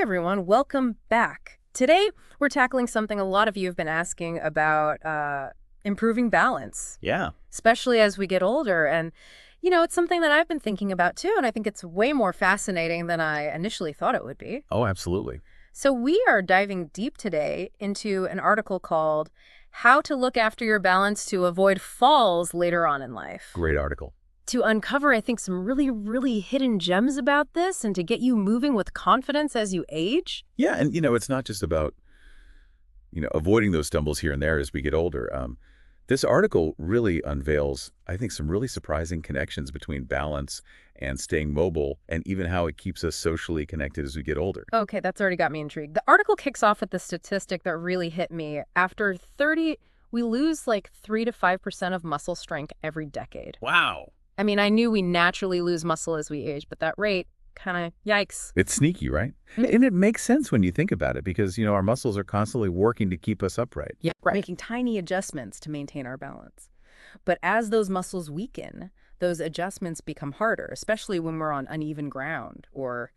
everyone, welcome back. Today, we're tackling something a lot of you have been asking about improving balance, Yeah. especially as we get older. And, it's something that I've been thinking about too, and I think it's way more fascinating than I initially thought it would be. Oh, absolutely. So, we are diving deep today into an article called How to Look After Your Balance to Avoid Falls Later on in Life. Great article. To uncover, I think, some really, really hidden gems about this and to get you moving with confidence as you age. Yeah, and it's not just about avoiding those stumbles here and there as we get older. This article really unveils, I think, some really surprising connections between balance and staying mobile, and even how it keeps us socially connected as we get older. Okay, that's already got me intrigued. The article kicks off with the statistic that really hit me. After 30, we lose like 3 to 5% of muscle strength every decade. Wow. I mean, I knew we naturally lose muscle as we age, but that rate, kind of, yikes. It's sneaky, right? Mm. And it makes sense when you think about it, because our muscles are constantly working to keep us upright. Yeah, right. Making tiny adjustments to maintain our balance. But as those muscles weaken, those adjustments become harder, especially when we're on uneven ground or,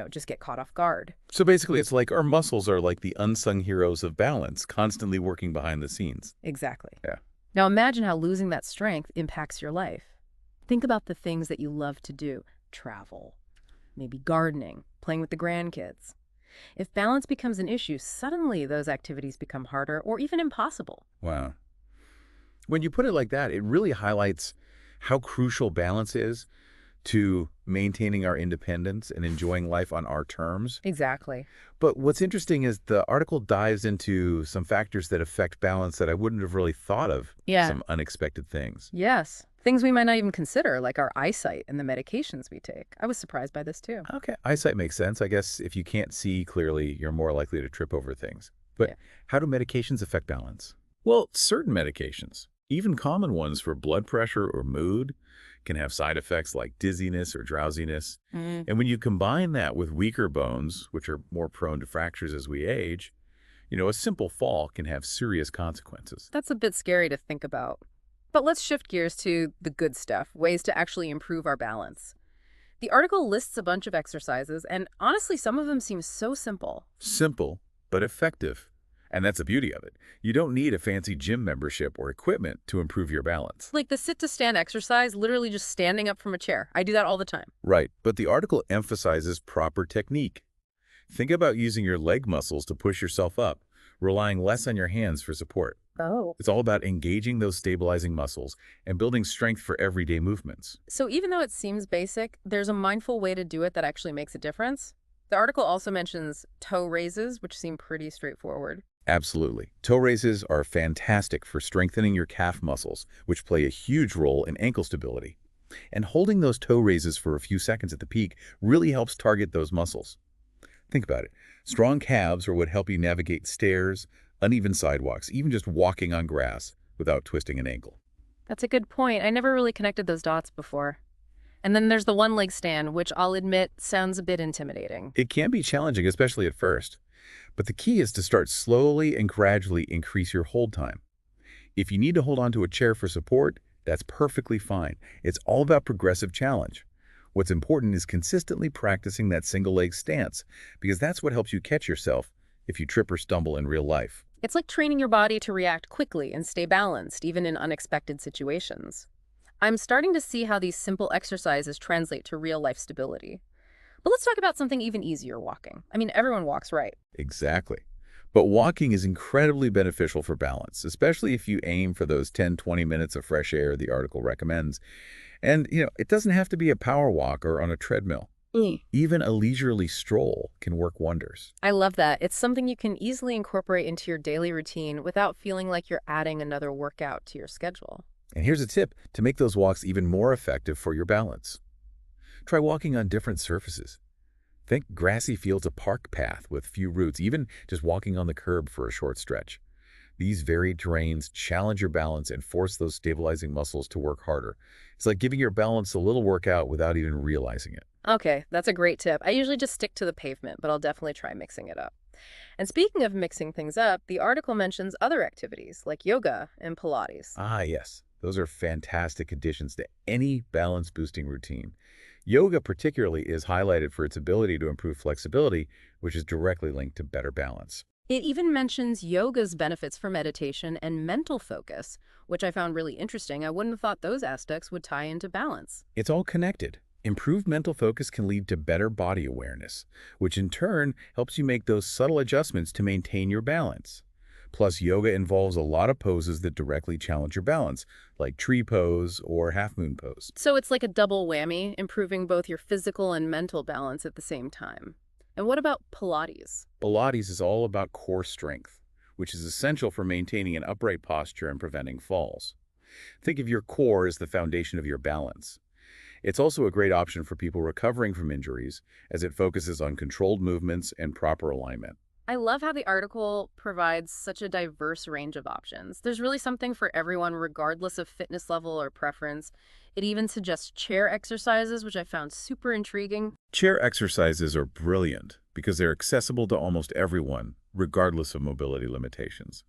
just get caught off guard. So basically, it's like our muscles are like the unsung heroes of balance, constantly working behind the scenes. Exactly. Yeah. Now imagine how losing that strength impacts your life. Think about the things that you love to do. Travel, maybe gardening, playing with the grandkids. If balance becomes an issue, suddenly those activities become harder or even impossible. Wow. When you put it like that, it really highlights how crucial balance is to maintaining our independence and enjoying life on our terms. Exactly. But what's interesting is the article dives into some factors that affect balance that I wouldn't have really thought of. Yeah. Some unexpected things. Yes. Things we might not even consider, like our eyesight and the medications we take. I was surprised by this too. Okay, eyesight makes sense. I guess if you can't see clearly, you're more likely to trip over things. But Yeah. how do medications affect balance? Well, certain medications, even common ones for blood pressure or mood, can have side effects like dizziness or drowsiness. Mm. And when you combine that with weaker bones, which are more prone to fractures as we age, a simple fall can have serious consequences. That's a bit scary to think about. But let's shift gears to the good stuff, ways to actually improve our balance. The article lists a bunch of exercises, and honestly, some of them seem so simple. Simple, but effective. And that's the beauty of it. You don't need a fancy gym membership or equipment to improve your balance. Like the sit-to-stand exercise, literally just standing up from a chair. I do that all the time. Right, but the article emphasizes proper technique. Think about using your leg muscles to push yourself up, relying less on your hands for support. Oh. It's all about engaging those stabilizing muscles and building strength for everyday movements. So even though it seems basic, there's a mindful way to do it that actually makes a difference. The article also mentions toe raises, which seem pretty straightforward. Absolutely. Toe raises are fantastic for strengthening your calf muscles, which play a huge role in ankle stability. And holding those toe raises for a few seconds at the peak really helps target those muscles. Think about it. Strong calves are what help you navigate stairs, uneven sidewalks, even just walking on grass without twisting an ankle. That's a good point. I never really connected those dots before. And then there's the one-leg stand, which I'll admit sounds a bit intimidating. It can be challenging, especially at first. But the key is to start slowly and gradually increase your hold time. If you need to hold onto a chair for support, that's perfectly fine. It's all about progressive challenge. What's important is consistently practicing that single-leg stance, because that's what helps you catch yourself if you trip or stumble in real life. It's like training your body to react quickly and stay balanced, even in unexpected situations. I'm starting to see how these simple exercises translate to real-life stability. But let's talk about something even easier, walking. I mean, everyone walks, right? Exactly. But walking is incredibly beneficial for balance, especially if you aim for those 10-20 minutes of fresh air the article recommends. And, it doesn't have to be a power walk or on a treadmill. Even a leisurely stroll can work wonders. I love that. It's something you can easily incorporate into your daily routine without feeling like you're adding another workout to your schedule. And here's a tip to make those walks even more effective for your balance. Try walking on different surfaces. Think grassy fields, a park path with few roots, even just walking on the curb for a short stretch. These varied terrains challenge your balance and force those stabilizing muscles to work harder. It's like giving your balance a little workout without even realizing it. Okay, that's a great tip. I usually just stick to the pavement, but I'll definitely try mixing it up. And speaking of mixing things up, the article mentions other activities like yoga and Pilates. Ah, yes. Those are fantastic additions to any balance-boosting routine. Yoga particularly is highlighted for its ability to improve flexibility, which is directly linked to better balance. It even mentions yoga's benefits for meditation and mental focus, which I found really interesting. I wouldn't have thought those aspects would tie into balance. It's all connected. Improved mental focus can lead to better body awareness, which in turn helps you make those subtle adjustments to maintain your balance. Plus, yoga involves a lot of poses that directly challenge your balance, like tree pose or half moon pose. So it's like a double whammy, improving both your physical and mental balance at the same time. And what about Pilates? Pilates is all about core strength, which is essential for maintaining an upright posture and preventing falls. Think of your core as the foundation of your balance. It's also a great option for people recovering from injuries, as it focuses on controlled movements and proper alignment. I love how the article provides such a diverse range of options. There's really something for everyone, regardless of fitness level or preference. It even suggests chair exercises, which I found super intriguing. Chair exercises are brilliant because they're accessible to almost everyone, regardless of mobility limitations.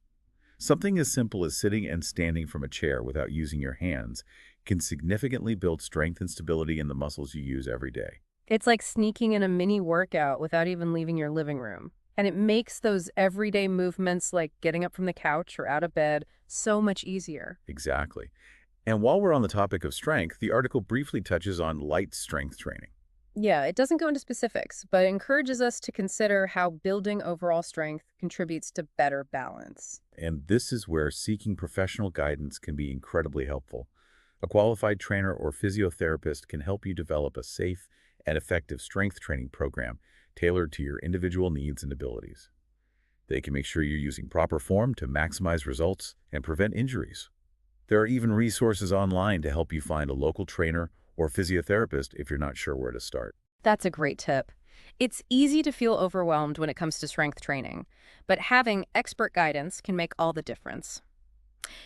Something as simple as sitting and standing from a chair without using your hands can significantly build strength and stability in the muscles you use every day. It's like sneaking in a mini workout without even leaving your living room. And it makes those everyday movements like getting up from the couch or out of bed so much easier. Exactly. And while we're on the topic of strength, the article briefly touches on light strength training. Yeah, it doesn't go into specifics, but encourages us to consider how building overall strength contributes to better balance. And this is where seeking professional guidance can be incredibly helpful. A qualified trainer or physiotherapist can help you develop a safe and effective strength training program tailored to your individual needs and abilities. They can make sure you're using proper form to maximize results and prevent injuries. There are even resources online to help you find a local trainer or physiotherapist if you're not sure where to start. That's a great tip. It's easy to feel overwhelmed when it comes to strength training, but having expert guidance can make all the difference.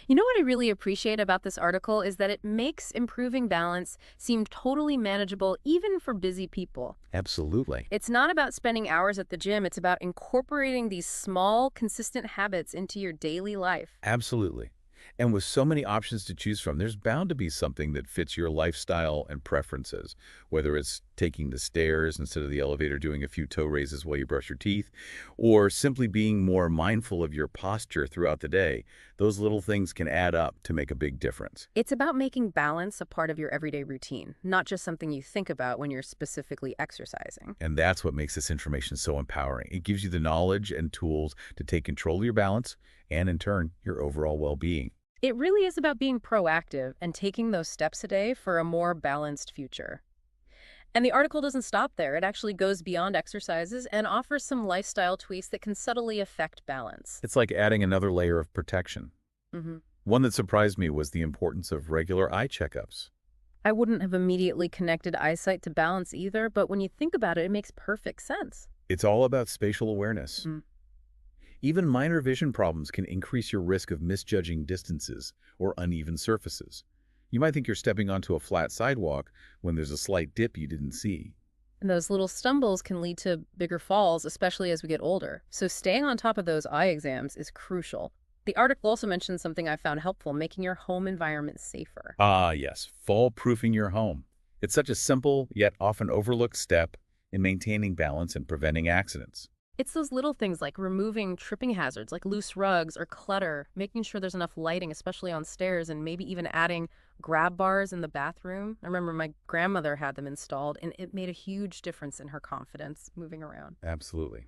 You know what I really appreciate about this article is that it makes improving balance seem totally manageable even for busy people. Absolutely. It's not about spending hours at the gym, it's about incorporating these small, consistent habits into your daily life. Absolutely. And with so many options to choose from, there's bound to be something that fits your lifestyle and preferences, whether it's taking the stairs instead of the elevator, doing a few toe raises while you brush your teeth, or simply being more mindful of your posture throughout the day. Those little things can add up to make a big difference. It's about making balance a part of your everyday routine, not just something you think about when you're specifically exercising. And that's what makes this information so empowering. It gives you the knowledge and tools to take control of your balance and, in turn, your overall well-being. It really is about being proactive and taking those steps a day for a more balanced future. And the article doesn't stop there. It actually goes beyond exercises and offers some lifestyle tweaks that can subtly affect balance. It's like adding another layer of protection. hmm One that surprised me was the importance of regular eye checkups. I wouldn't have immediately connected eyesight to balance either, but when you think about it, it makes perfect sense. It's all about spatial awareness. Mm. Even minor vision problems can increase your risk of misjudging distances or uneven surfaces. You might think you're stepping onto a flat sidewalk when there's a slight dip you didn't see. And those little stumbles can lead to bigger falls, especially as we get older. So staying on top of those eye exams is crucial. The article also mentions something I found helpful, making your home environment safer. Ah, yes, fall-proofing your home. It's such a simple yet often overlooked step in maintaining balance and preventing accidents. It's those little things like removing tripping hazards like loose rugs or clutter, making sure there's enough lighting, especially on stairs, and maybe even adding grab bars in the bathroom. I remember my grandmother had them installed, and it made a huge difference in her confidence moving around. Absolutely.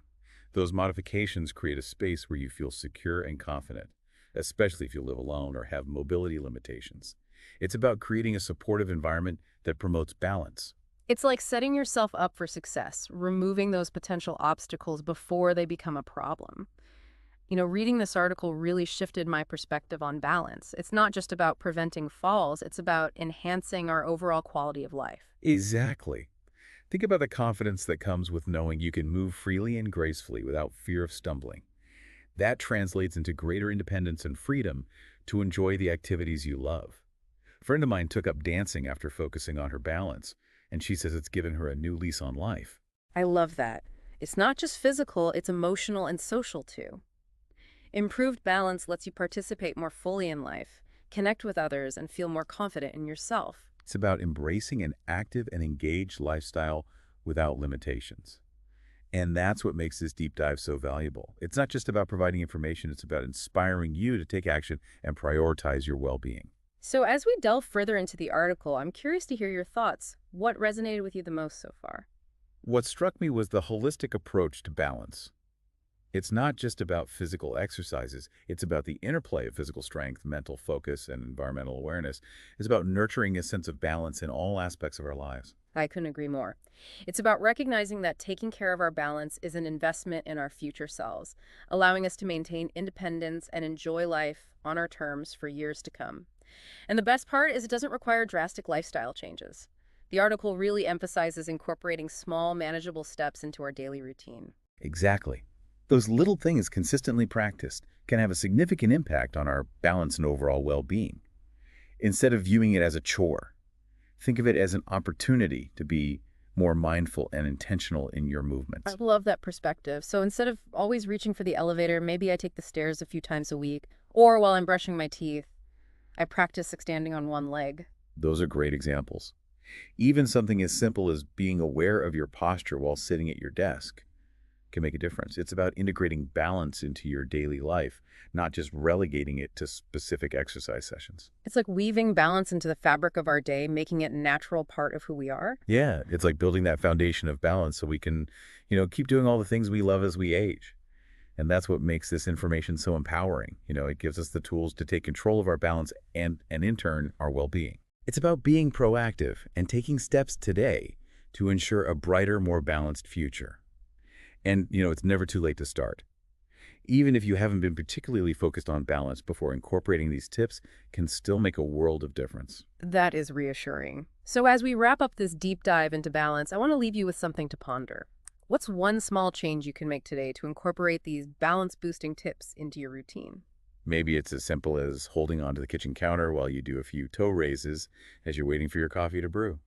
Those modifications create a space where you feel secure and confident, especially if you live alone or have mobility limitations. It's about creating a supportive environment that promotes balance. It's like setting yourself up for success, removing those potential obstacles before they become a problem. You know, reading this article really shifted my perspective on balance. It's not just about preventing falls, it's about enhancing our overall quality of life. Exactly. Think about the confidence that comes with knowing you can move freely and gracefully without fear of stumbling. That translates into greater independence and freedom to enjoy the activities you love. A friend of mine took up dancing after focusing on her balance, and she says it's given her a new lease on life. I love that. It's not just physical, it's emotional and social too. Improved balance lets you participate more fully in life, connect with others, and feel more confident in yourself. It's about embracing an active and engaged lifestyle without limitations. And that's what makes this deep dive so valuable. It's not just about providing information, it's about inspiring you to take action and prioritize your well-being. So as we delve further into the article, I'm curious to hear your thoughts. What resonated with you the most so far? What struck me was the holistic approach to balance. It's not just about physical exercises. It's about the interplay of physical strength, mental focus, and environmental awareness. It's about nurturing a sense of balance in all aspects of our lives. I couldn't agree more. It's about recognizing that taking care of our balance is an investment in our future selves, allowing us to maintain independence and enjoy life on our terms for years to come. And the best part is it doesn't require drastic lifestyle changes. The article really emphasizes incorporating small, manageable steps into our daily routine. Exactly. Those little things consistently practiced can have a significant impact on our balance and overall well-being. Instead of viewing it as a chore, think of it as an opportunity to be more mindful and intentional in your movements. I love that perspective. So instead of always reaching for the elevator, maybe I take the stairs a few times a week, or while I'm brushing my teeth, I practice standing on one leg. Those are great examples. Even something as simple as being aware of your posture while sitting at your desk can make a difference. It's about integrating balance into your daily life, not just relegating it to specific exercise sessions. It's like weaving balance into the fabric of our day, making it a natural part of who we are. Yeah, it's like building that foundation of balance so we can, keep doing all the things we love as we age. And that's what makes this information so empowering. It gives us the tools to take control of our balance and in turn, our well-being. It's about being proactive and taking steps today to ensure a brighter, more balanced future. And, it's never too late to start. Even if you haven't been particularly focused on balance before, incorporating these tips can still make a world of difference. That is reassuring. So as we wrap up this deep dive into balance, I want to leave you with something to ponder. What's one small change you can make today to incorporate these balance-boosting tips into your routine? Maybe it's as simple as holding onto the kitchen counter while you do a few toe raises as you're waiting for your coffee to brew.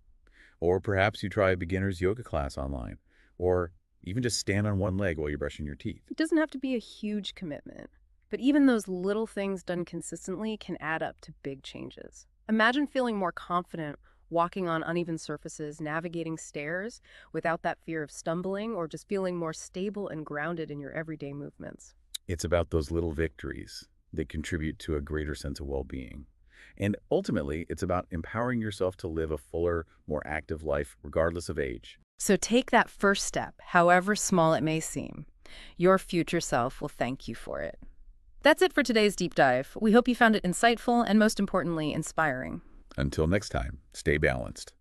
Or perhaps you try a beginner's yoga class online. Or even just stand on one leg while you're brushing your teeth. It doesn't have to be a huge commitment, but even those little things done consistently can add up to big changes. Imagine feeling more confident walking on uneven surfaces, navigating stairs without that fear of stumbling, or just feeling more stable and grounded in your everyday movements. It's about those little victories that contribute to a greater sense of well-being. And ultimately, it's about empowering yourself to live a fuller, more active life, regardless of age. So take that first step, however small it may seem. Your future self will thank you for it. That's it for today's deep dive. We hope you found it insightful and, most importantly, inspiring. Until next time, stay balanced.